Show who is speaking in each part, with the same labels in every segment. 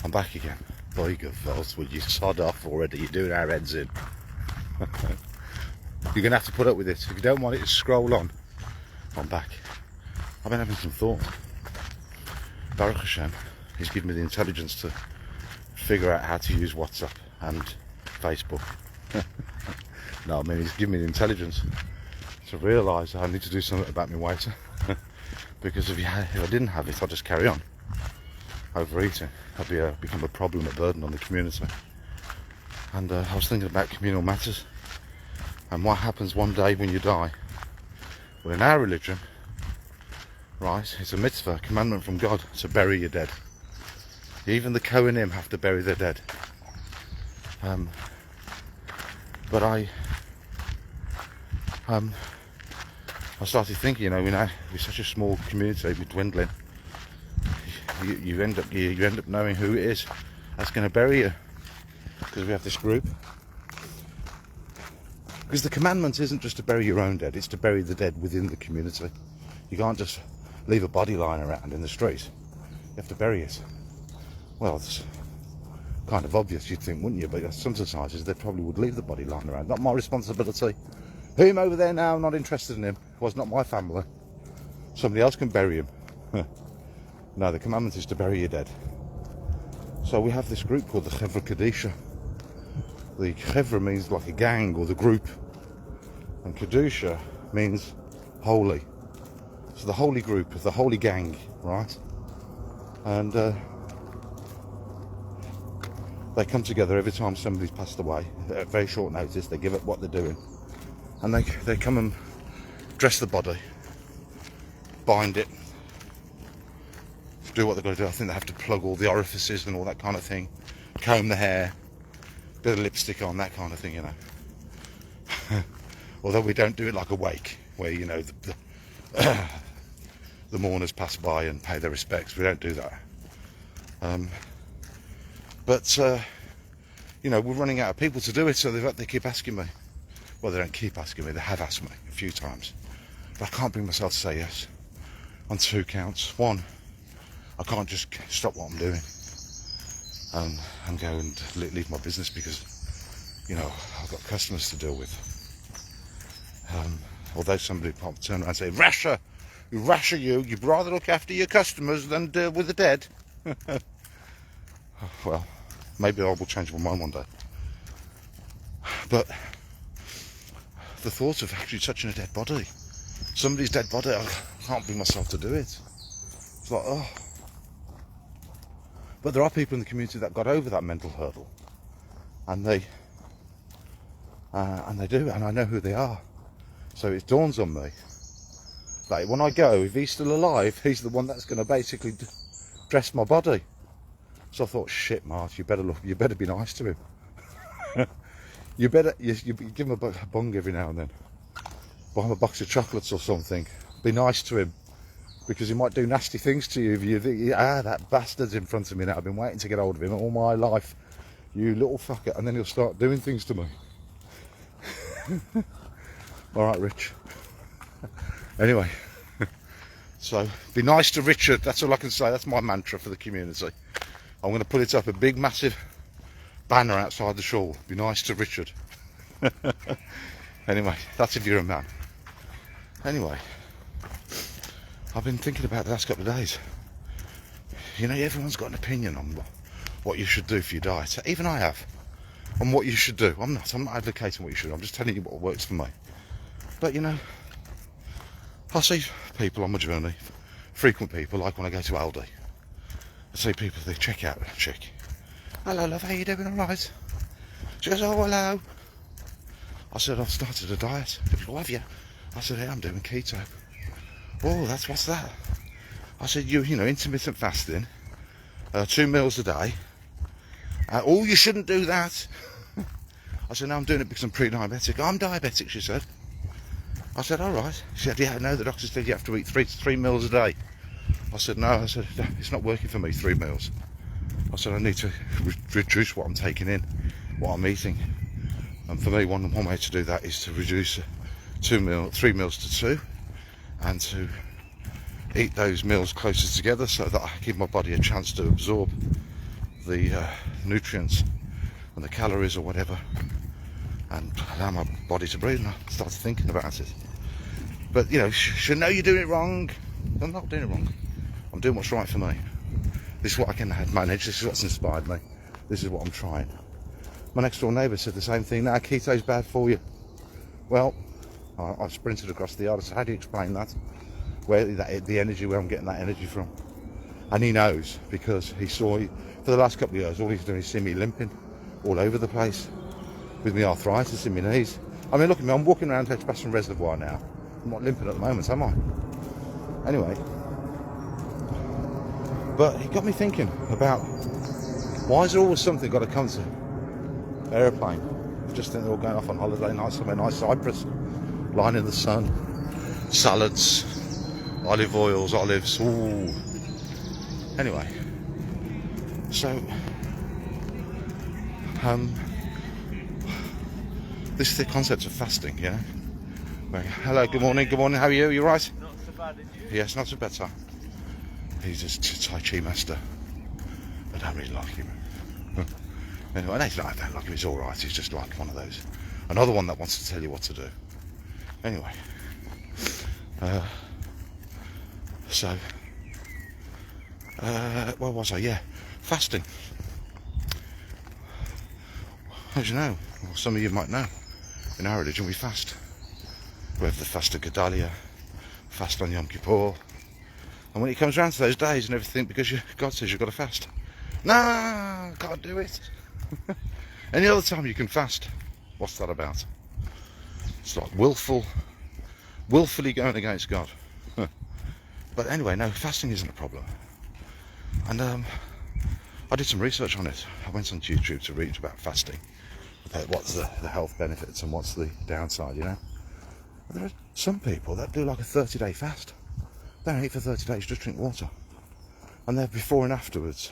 Speaker 1: I'm back again. Boy, good fellas, will you sod off already? You're doing our heads in. You're going to have to put up with it. If you don't want it to scroll on, I'm back. I've been having some thought. Baruch Hashem, he's given me the intelligence to figure out how to use WhatsApp and Facebook. No, I mean, he's given me the intelligence to realise I need to do something about my weight. Because if I didn't have it, I'd just carry on overeating. I'd become a problem, a burden on the community. And I was thinking about communal matters and what happens one day when you die. Well, in our religion, right, it's a mitzvah, a commandment from God to bury your dead. Even the Kohanim have to bury their dead. But I started thinking, we're such a small community, we're dwindling. You end up knowing who it is that's going to bury you, because we have this group. Because the commandment isn't just to bury your own dead; it's to bury the dead within the community. You can't just leave a body lying around in the street. You have to bury it. Well, it's kind of obvious, you'd think, wouldn't you? But some societies, they probably would leave the body lying around. Not my responsibility. Him over there now, I'm not interested in him. It was not my family. Somebody else can bury him. No, the commandment is to bury your dead. So we have this group called the Chevre Kedusha. The Chevre means like a gang or the group. And Kedusha means holy. So the holy group, the holy gang, right? And they come together every time somebody's passed away. At very short notice, they give up what they're doing. And they come and dress the body, bind it, do what they've got to do. I think they have to plug all the orifices and all that kind of thing, comb the hair, bit of lipstick on, that kind of thing, Although we don't do it like a wake, where, the mourners pass by and pay their respects. We don't do that. But we're running out of people to do it, so they keep asking me. Well, they don't keep asking me, they have asked me a few times. But I can't bring myself to say yes on two counts. One, I can't just stop what I'm doing and go and leave my business because, I've got customers to deal with. Although somebody might turn around and say, Rasher, you'd rather look after your customers than deal with the dead. Well, maybe I will change my mind one day. But the thought of actually touching a dead body, somebody's dead body, I can't bring myself to do it. It's like, oh. But there are people in the community that got over that mental hurdle, and they do, and I know who they are. So it dawns on me that when I go, if he's still alive, he's the one that's going to basically dress my body. So I thought, shit, Mark, you better be nice to him. you give him a bung every now and then. Buy him a box of chocolates or something. Be nice to him, because he might do nasty things to you if you think, that bastard's in front of me now. I've been waiting to get hold of him all my life. You little fucker. And then he'll start doing things to me. All right, Rich. Anyway, so be nice to Richard. That's all I can say. That's my mantra for the community. I'm going to put it up, a big, massive banner outside the shul. Be nice to Richard. Anyway, that's if you're a man. Anyway, I've been thinking about the last couple of days. Everyone's got an opinion on what you should do for your diet. Even I have. On what you should do. I'm not advocating what you should do. I'm just telling you what works for me. But, I see people on my journey, frequent people, like when I go to Aldi. I see people, they check out a chick. Hello, love, how you doing? All right? She goes, oh, hello. I said, I've started a diet. She goes, have you? I said, yeah, I'm doing keto. Oh, what's that? I said, intermittent fasting, 2 meals a day. Oh, you shouldn't do that. I said, no, I'm doing it because I'm pre-diabetic. I'm diabetic, she said. I said, all right. She said, yeah, no, the doctor said you have to eat three meals a day. I said, no. I said, it's not working for me, 3 meals. I said, I need to reduce what I'm taking in, what I'm eating. And for me, one way to do that is to reduce 3 meals to 2, and to eat those meals closer together so that I give my body a chance to absorb the nutrients and the calories or whatever, and allow my body to breathe. And I started thinking about it. But you know you're doing it wrong. I'm not doing it wrong. I'm doing what's right for me. This is what I can manage. This is what's inspired me. This is what I'm trying. My next door neighbour said the same thing. Nah, keto's bad for you. Well, I sprinted across the yard. I said, how do you explain that? Where I'm getting that energy from? And he knows, because he saw, for the last couple of years, all he's doing is see me limping all over the place with my arthritis in my knees. I mean, look at me, I'm walking around Hedgebaston Reservoir now. I'm not limping at the moment, am I? Anyway, but it got me thinking about, why is there always something got to come to aeroplane? I just think they're all going off on holiday, somewhere nice, Cyprus, lying in the sun, salads, olive oils, olives, ooh. Anyway, so this is the concept of fasting, you know. Hello, good morning, how are you? You right?
Speaker 2: Not so bad, did you?
Speaker 1: Yes, not so bad, sir. He's just a Tai Chi master. I don't really like him. Anyway, I don't like him, he's alright, he's just like one of those. Another one that wants to tell you what to do. Anyway, where was I? Yeah, fasting. As you know, well, some of you might know, in our religion we fast. We have the fast of Gedalia, fast on Yom Kippur, and when it comes around to those days and everything, because God says you've got to fast. Nah, can't do it. Any other time you can fast. What's that about? It's like willfully going against God. But anyway, no, fasting isn't a problem. And I did some research on it. I went on YouTube to read about fasting, about what's the health benefits and what's the downside, you know. There are some people that do like a 30-day fast. They don't eat for 30 days, just drink water. And they're before and afterwards,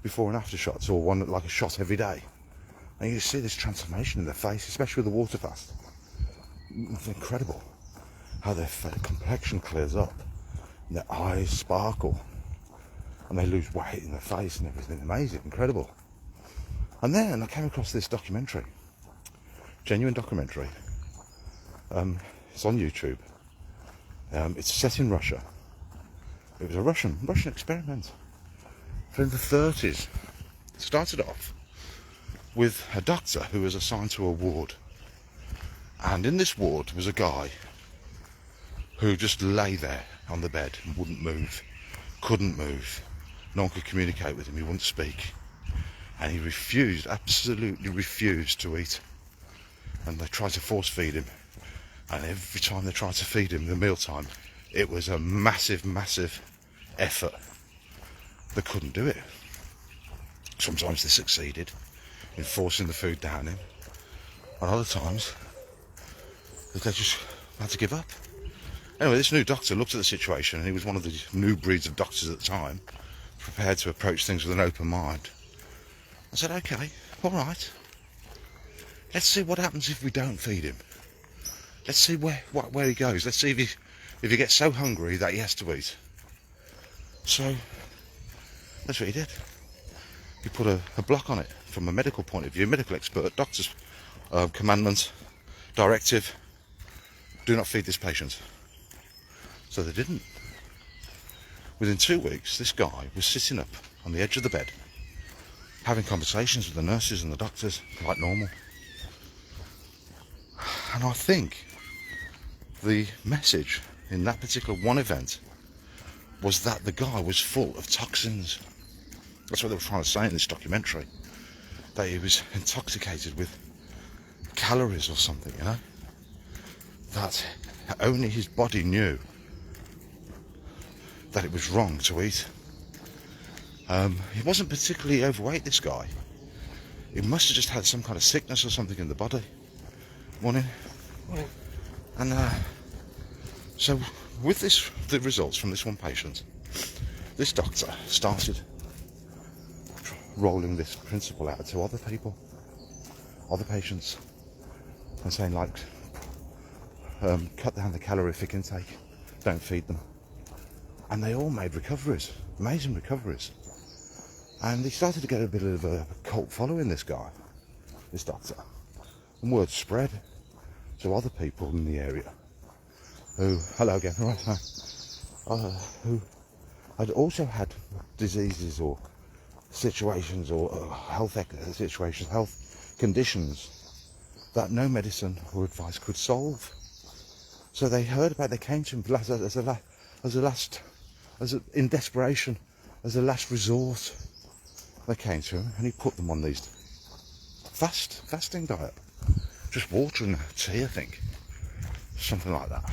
Speaker 1: before and after shots, or one like a shot every day. And you see this transformation in their face, especially with the water fast. It's incredible how their complexion clears up, and their eyes sparkle, and they lose weight in their face and everything. Amazing, incredible. And then I came across this documentary, genuine documentary. It's on YouTube. It's set in Russia. It was a Russian experiment from the 30s. It started off with a doctor who was assigned to a ward, and in this ward was a guy who just lay there on the bed and wouldn't move, couldn't move. No one could communicate with him, he wouldn't speak, and he absolutely refused to eat. And they tried to force feed him, and every time they tried to feed him, the mealtime, it was a massive effort. They couldn't do it. Sometimes they succeeded in forcing the food down him, and other times they just had to give up. Anyway, this new doctor looked at the situation, and he was one of the new breeds of doctors at the time, prepared to approach things with an open mind. I said, okay, all right, let's see what happens if we don't feed him. Let's see where he goes. Let's see if he gets so hungry that he has to eat. So that's what he did. He put a block on it from a medical point of view, medical expert, doctor's commandment, directive: do not feed this patient. So they didn't. Within 2 weeks, this guy was sitting up on the edge of the bed, having conversations with the nurses and the doctors like normal. And I think the message in that particular one event was that the guy was full of toxins. That's what they were trying to say in this documentary, that he was intoxicated with calories or something, you know, that only his body knew that it was wrong to eat. He wasn't particularly overweight, this guy. He must have just had some kind of sickness or something in the body. Morning. And so with the results from this one patient, this doctor started rolling this principle out to other people, other patients, and saying, like, cut down the calorific intake, don't feed them. And they all made recoveries, amazing recoveries. And he started to get a bit of a cult following, this guy, this doctor. And word spread to other people in the area who, hello again, all right, hi, who had also had diseases or situations or health situations, health conditions that no medicine or advice could solve. So they heard about, they came to him in desperation, as a last resort. They came to him and he put them on these fasting diet. Just water and tea, I think. Something like that.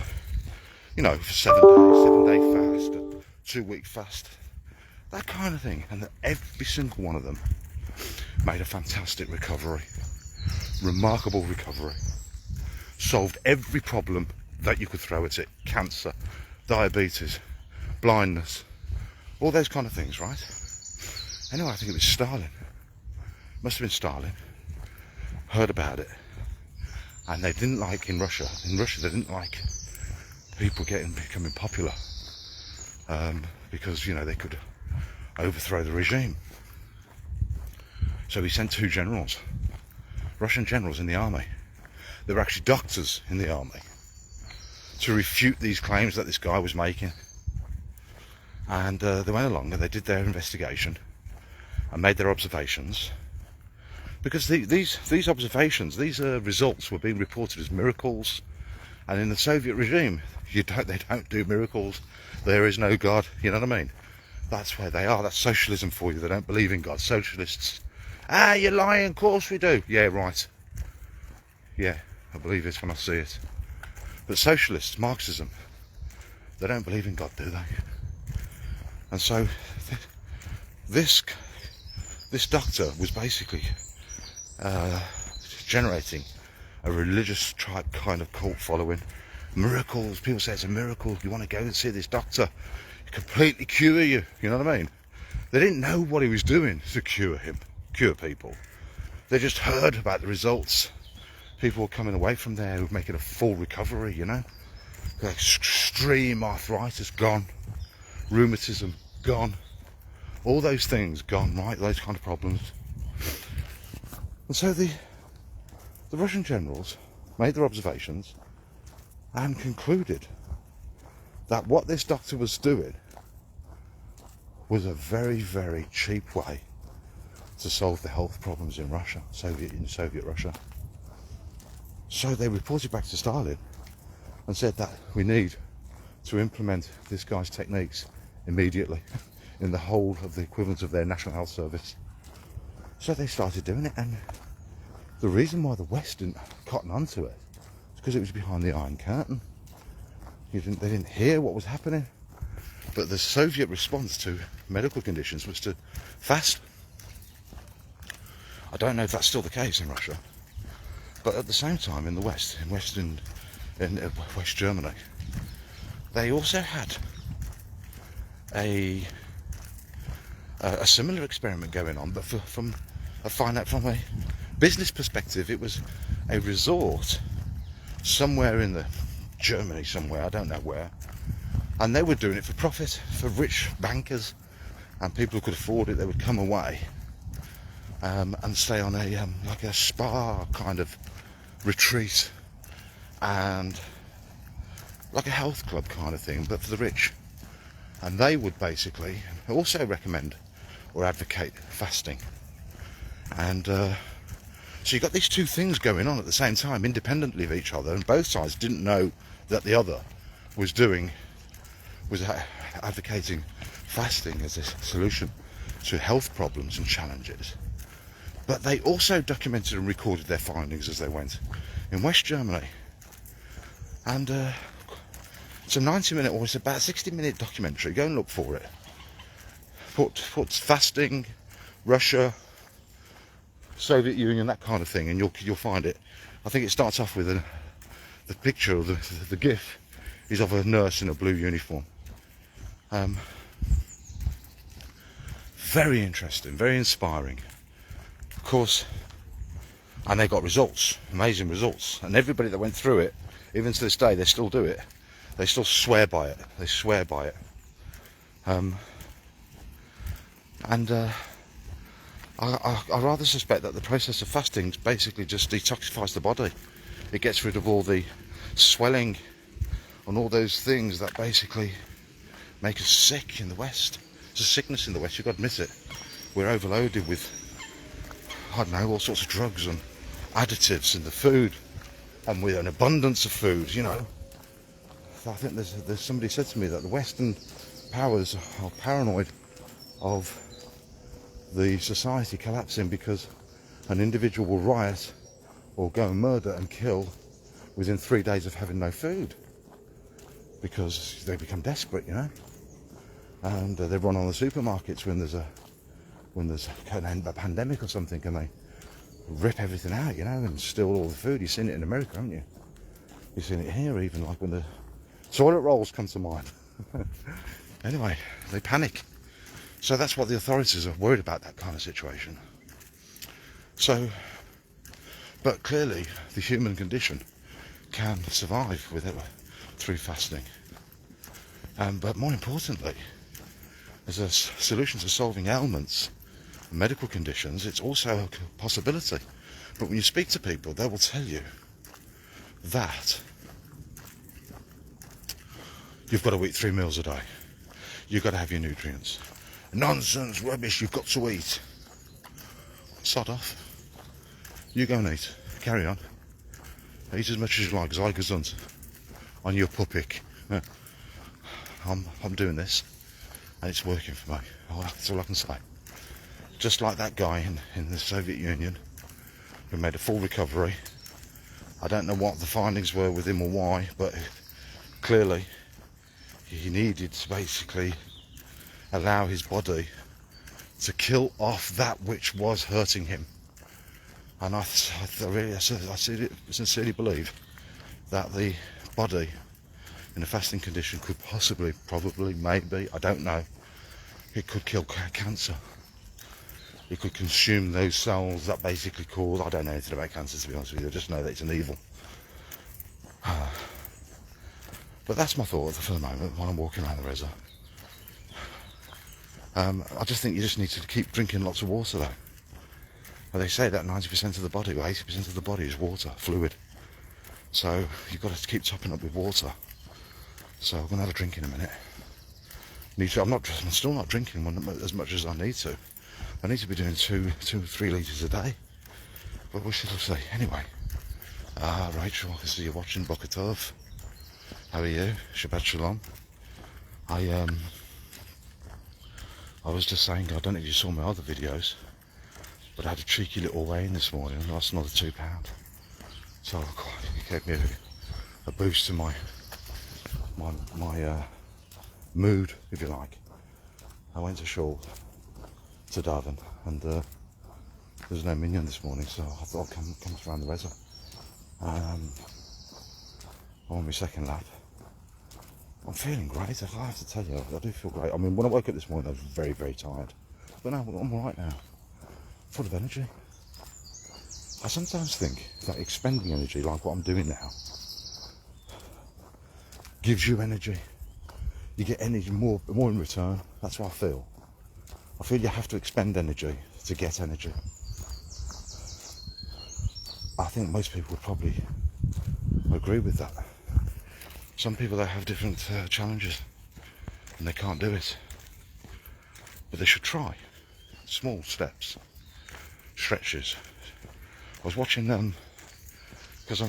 Speaker 1: You know, for 7 day fast, a 2-week fast. That kind of thing. And every single one of them made a fantastic recovery. Remarkable recovery. Solved every problem that you could throw at it. Cancer, diabetes, blindness, all those kind of things, right? Anyway, I think it was Stalin. Must have been Stalin. Heard about it. And they didn't like, in Russia they didn't like people becoming popular. Because, you know, they could overthrow the regime. So he sent 2 generals, Russian generals in the army. They were actually doctors in the army, to refute these claims that this guy was making. And they went along and they did their investigation and made their observations, because these observations, these results were being reported as miracles. And in the Soviet regime, they don't do miracles. There is no God, you know what I mean? That's where they are. That's socialism for you. They don't believe in God. Socialists. Ah, you're lying. Of course we do. Yeah, right. Yeah, I believe it when I see it. But socialists, Marxism, they don't believe in God, do they? And so this doctor was basically generating a religious type kind of cult following. Miracles, people say it's a miracle. You want to go and see this doctor, he completely cure you, you know what I mean? They didn't know what he was doing to cure people. They just heard about the results. People were coming away from there who were making a full recovery, you know? Like extreme arthritis gone, rheumatism gone, all those things gone, right? Those kind of problems. And so the Russian generals made their observations and concluded that what this doctor was doing was a very, very cheap way to solve the health problems in Russia, Soviet Russia. So they reported back to Stalin and said that we need to implement this guy's techniques immediately in the whole of the equivalent of their National Health Service. So they started doing it, and the reason why the West didn't cotton onto it is because it was behind the Iron Curtain. They didn't hear what was happening. But the Soviet response to medical conditions was to fast. I don't know if that's still the case in Russia, but at the same time in the West, in West Germany, they also had a similar experiment going on, but from a business perspective. It was a resort somewhere in Germany, somewhere, I don't know where, and they were doing it for profit, for rich bankers and people who could afford it. They would come away and stay on like a spa kind of retreat, and like a health club kind of thing, but for the rich. And they would basically also recommend or advocate fasting. And so you got these 2 things going on at the same time, independently of each other, and both sides didn't know that the other was advocating fasting as a solution to health problems and challenges. But they also documented and recorded their findings as they went in West Germany. And it's a 90-minute, or it's about a 60-minute documentary. Go and look for it. Put fasting, Russia, Soviet Union, that kind of thing, and you'll find it. I think it starts off with the picture, of the GIF is of a nurse in a blue uniform. Very interesting, very inspiring. Of course, and they got results, amazing results. And everybody that went through it, even to this day, they still do it. They still swear by it. They swear by it. I rather suspect that the process of fasting basically just detoxifies the body. It gets rid of all the swelling and all those things that basically make us sick in the West. It's a sickness in the West, you've got to admit it. We're overloaded with, I don't know, all sorts of drugs and additives in the food, and with an abundance of food, you know. I think there's somebody said to me that the Western powers are paranoid of the society collapsing because an individual will riot or go and murder and kill within 3 days of having no food, because they become desperate, you know, and they run on the supermarkets when there's a pandemic or something, and they rip everything out, you know, and steal all the food. You've seen it in America, haven't you? You've seen it here, even like when the toilet rolls come to mind. Anyway, they panic. So that's what the authorities are worried about, that kind of situation. So, but clearly the human condition can survive through fasting. But more importantly, as a solution to solving ailments, medical conditions, it's also a possibility. But when you speak to people, they will tell you that you've got to eat 3 meals a day. You've got to have your nutrients. Nonsense, rubbish, you've got to eat. Sod off. You go and eat. Carry on. Eat as much as you like, Zygozunt, on your pupic. I'm doing this, and it's working for me. That's all I can say. Just like that guy in the Soviet Union who made a full recovery. I don't know what the findings were with him or why, but clearly he needed to basically allow his body to kill off that which was hurting him. And I sincerely believe that the body in a fasting condition could possibly, probably, maybe, I don't know, it could kill cancer. It could consume those cells that basically cause, I don't know anything about cancer, to be honest with you, I just know that it's an evil. But that's my thought for the moment while I'm walking around the reservoir. I just think you just need to keep drinking lots of water though. Well, they say that 90% of the body, or 80% of the body is water, fluid. So you've got to keep topping up with water. So I'm going to have a drink in a minute. I'm still not drinking as much as I need to. I need to be doing 2 or 3 litres a day. But we shall see. Anyway, Rachel, I see you're watching. Boker Tov. How are you? Shabbat Shalom. I was just saying, I don't know if you saw my other videos, but I had a cheeky little weigh-in this morning and lost another £2. So it gave me a boost to my mood, if you like. I went to shul to Darwin, and there's no minion this morning, so I thought I'd come around the reservoir. I'm on my second lap. I'm feeling great, I have to tell you, I do feel great. I mean, when I woke up this morning I was very, very tired, but now I'm alright now, full of energy. I sometimes think that expending energy like what I'm doing now gives you energy. You get energy more in return. That's what I feel. I feel you have to expend energy to get energy. I think most people would probably agree with that. Some people, they have different challenges and they can't do it, but they should try. Small steps, stretches. I was watching them because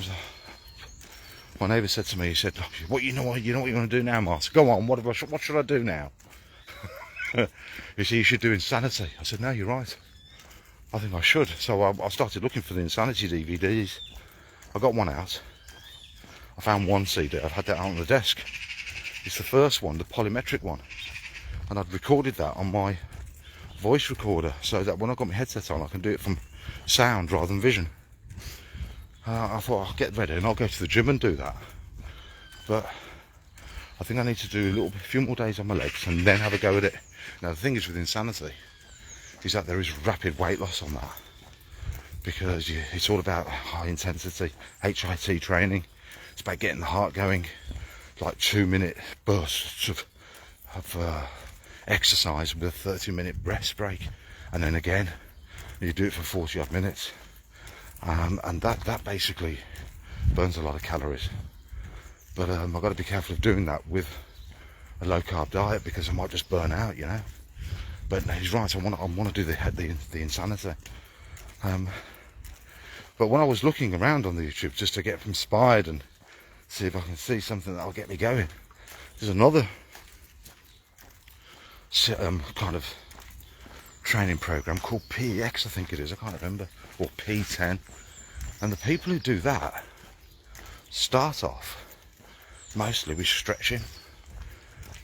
Speaker 1: my neighbour said to me, he said, "What you know what you're going to do now, Martin? Go on. What should I do now?" He said, "You should do Insanity." I said, "No, you're right. I think I should." So I started looking for the Insanity DVDs. I got one out. I found one CD. I've had that out on the desk. It's the first one, the polymetric one, and I'd recorded that on my voice recorder so that when I got my headset on I can do it from sound rather than vision. I thought I'll get ready and I'll go to the gym and do that, but I think I need to do a few more days on my legs and then have a go at it. Now the thing is with Insanity is that there is rapid weight loss on that, because it's all about high intensity HIIT training. It's about getting the heart going, like 2-minute bursts of exercise with a 30-minute rest break, and then again, You do it for 40 odd minutes, and that basically burns a lot of calories. But I've got to be careful of doing that with a low carb diet, because I might just burn out, you know. But no, he's right. I want to do the insanity. But when I was looking around on the YouTube just to get inspired and see if I can see something that'll get me going, there's another kind of training program called PX, I think it is. I can't remember, or P10. And the people who do that start off mostly with stretching.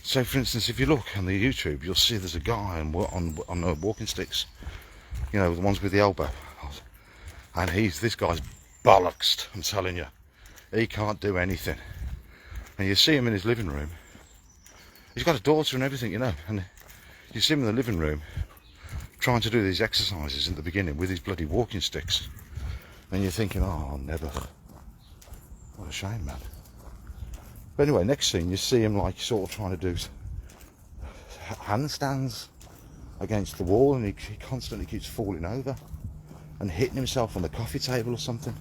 Speaker 1: So, for instance, if you look on the YouTube, you'll see there's a guy on walking sticks, you know, the ones with the elbow, and this guy's bollocksed. I'm telling you, he can't do anything. And you see him in his living room. He's got a daughter and everything, you know, and you see him in the living room trying to do these exercises in the beginning with his bloody walking sticks, and you're thinking, oh, never. What a shame, man. But anyway, next scene, you see him like sort of trying to do handstands against the wall, and he constantly keeps falling over and hitting himself on the coffee table or something.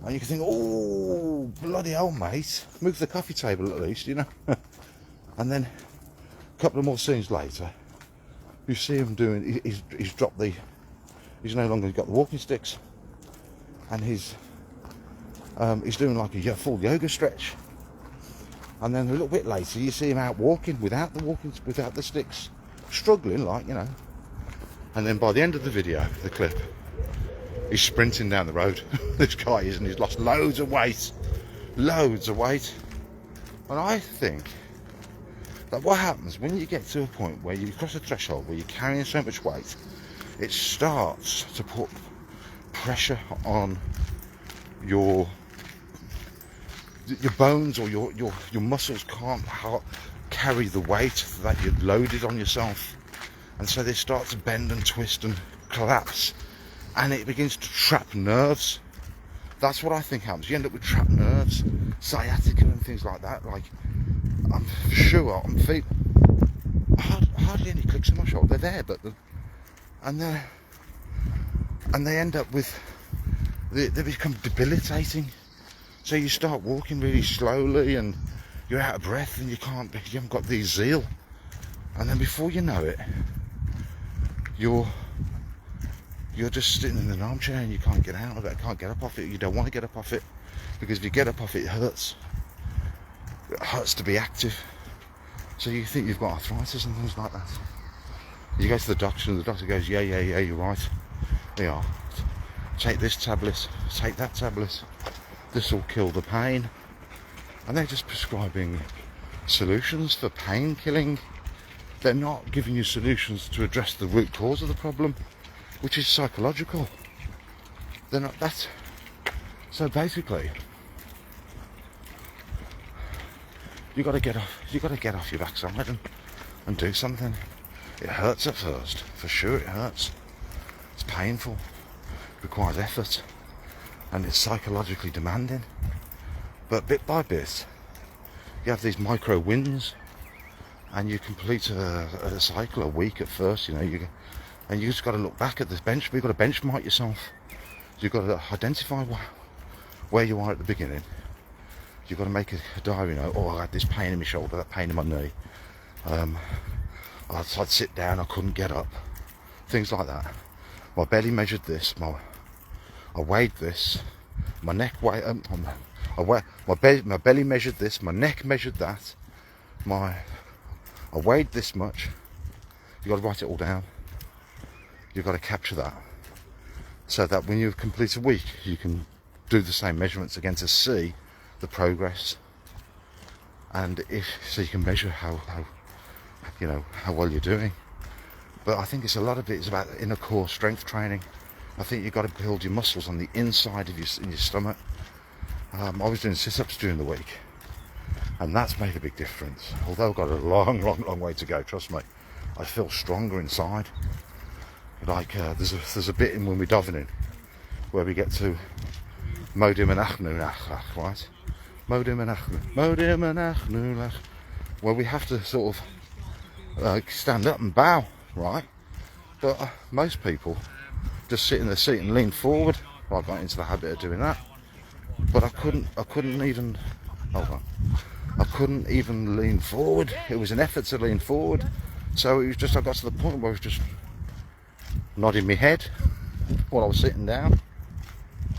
Speaker 1: And you can think, oh, bloody hell, mate, move the coffee table at least, you know. And then a couple of more scenes later, you see him doing, he's dropped he's no longer got the walking sticks, and he's doing like a full yoga stretch. And then a little bit later, you see him out walking without the sticks, struggling, like, you know. And then by the end of the video, the clip, he's sprinting down the road. This guy is, and he's lost loads of weight. And I think that what happens when you get to a point where you cross a threshold where you're carrying so much weight, it starts to put pressure on your bones, or your muscles can't carry the weight that you've loaded on yourself, and so they start to bend and twist and collapse, and it begins to trap nerves. That's what I think happens. You end up with trapped nerves, sciatica and things like that. Like, I'm sure I'm feeling hardly any clicks in my shoulder. They're there, but they end up with they become debilitating. So you start walking really slowly, and you're out of breath, and you haven't got the zeal, and then before you know it, you're just sitting in an armchair and you can't get out of it, can't get up off it. You don't want to get up off it, because if you get up off it, it hurts. It hurts to be active. So you think you've got arthritis and things like that. You go to the doctor, and the doctor goes, yeah, you're right. They are. Take this tablet, take that tablet. This will kill the pain. And they're just prescribing solutions for pain killing. They're not giving you solutions to address the root cause of the problem, which is psychological. They're not that. So basically, you got to get off your backside and do something. It hurts at first, for sure. It hurts. It's painful. It requires effort. And it's psychologically demanding, but bit by bit you have these micro wins, and you complete a cycle a week at first, you know. And you just got to look back at this bench. You've got to benchmark yourself. You've got to identify where you are at the beginning. You've got to make a diary note. Oh, I had this pain in my shoulder, that pain in my knee. I'd sit down, I couldn't get up. Things like that. My belly measured this. I weighed this, my neck weighed, my belly measured this, my neck measured that, I weighed this much. You've got to write it all down. You've got to capture that, so that when you complete a week, you can do the same measurements again to see the progress, and so you can measure how well you're doing. But I think a lot of it is about inner core strength training. I think you've got to build your muscles on the inside of your stomach. I was doing sit-ups during the week, and that's made a big difference. Although I've got a long way to go, trust me. I feel stronger inside. Like there's a bit in when we're davening where we get to Modim and Achnulach, right? Modim and Achnulach, where we have to sort of stand up and bow, right? But most people just sit in the seat and lean forward. Well, I got into the habit of doing that, but I couldn't even, hold on, I couldn't even lean forward. It was an effort to lean forward. So it was just, I got to the point where I was just nodding my head while I was sitting down.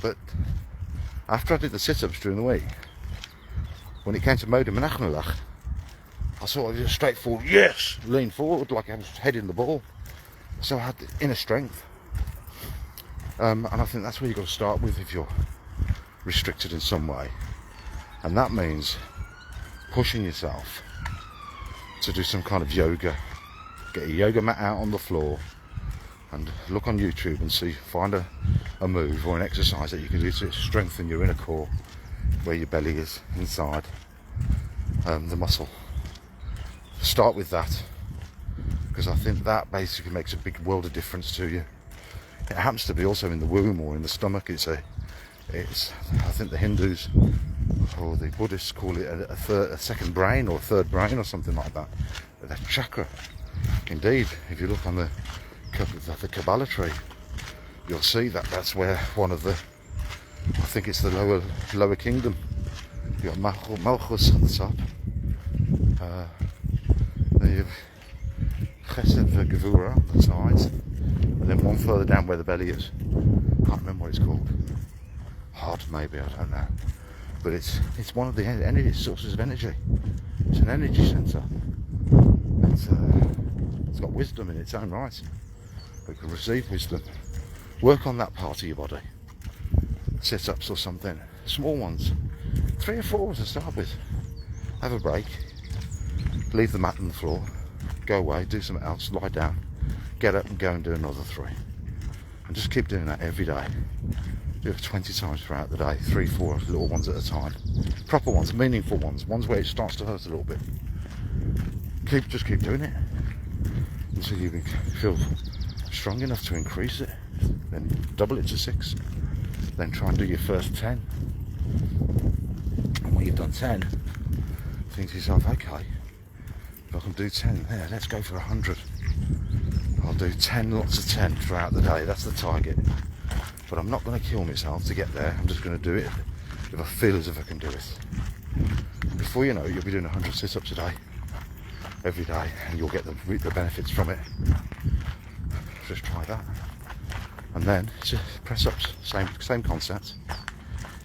Speaker 1: But after I did the sit-ups during the week, when it came to Moda Menachnalach, I sort of just straightforward, yes, lean forward like I was heading the ball. So I had the inner strength. And I think that's where you've got to start with if you're restricted in some way. And that means pushing yourself to do some kind of yoga. Get a yoga mat out on the floor and look on YouTube and find a move or an exercise that you can do to strengthen your inner core, where your belly is inside the muscle. Start with that, because I think that basically makes a big world of difference to you. It happens to be also in the womb or in the stomach. It's I think the Hindus or the Buddhists call it a second brain or a third brain or something like that. The chakra. Indeed, if you look on the Kabbalah tree, you'll see that that's where one of the, I think it's the lower kingdom. You've got Malchus at the top. Then you've Chesed and Gevura on the sides, and then one further down where the belly is. Can't remember what it's called. Hod, maybe, I don't know. But it's one of the energy sources of energy. It's an energy centre. It's got wisdom in its own right. It can receive wisdom. Work on that part of your body. Sit-ups or something. Small ones. 3 or 4 to start with. Have a break. Leave the mat on the floor. Go away, do something else, lie down. Get up and go and do another 3. And just keep doing that every day. Do it 20 times throughout the day. 3, 4 little ones at a time. Proper ones, meaningful ones. Ones where it starts to hurt a little bit. Just keep doing it until you feel strong enough to increase it, then double it to 6, then try and do your first 10. And when you've done 10, think to yourself, okay, if I can do 10 there, let's go for 100. I'll do 10 lots of 10 throughout the day. That's the target. But I'm not going to kill myself to get there. I'm just going to do it if I feel as if I can do it. And before you know it, you'll be doing 100 sit-ups a day, every day, and you'll get the benefits from it. Just try that. And then just press-ups, same concept.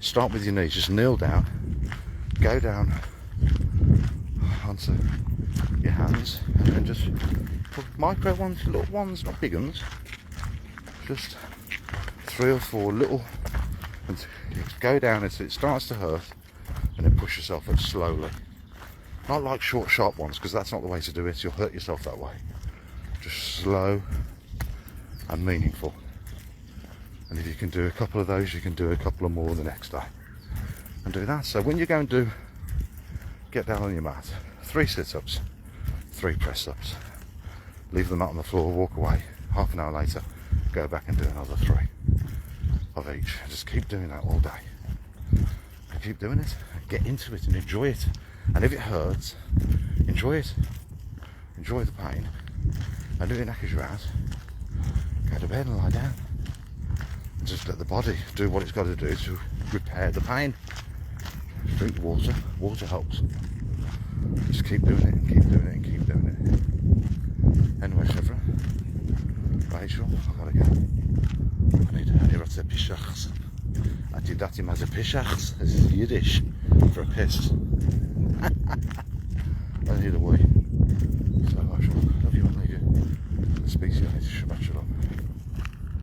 Speaker 1: Start with your knees, just kneel down, go down onto your hands, and then just put micro ones, little ones, not big ones, just 3 or 4 little, and go down until it starts to hurt, and then push yourself up slowly. Not like short, sharp ones, because that's not the way to do it. You'll hurt yourself that way. Just slow and meaningful. And if you can do a couple of those, you can do a couple of more the next day. And do that. So when you go and get down on your mat, 3 sit-ups, 3 press-ups. Leave them out on the floor, walk away. Half an hour later, go back and do another 3 of each. Just keep doing that all day. And keep doing it. Get into it and enjoy it. And if it hurts, enjoy it. Enjoy the pain. And if it knackers you out, go to bed and lie down. And just let the body do what it's got to do to repair the pain. Drink water. Water helps. Just keep doing it and keep doing it and keep doing it. Anyway, Chevre, Rachel, I've got to go. I need to hear what's the pishachs. Atidati maze pishachs. This is Yiddish for a piss. I need a wee.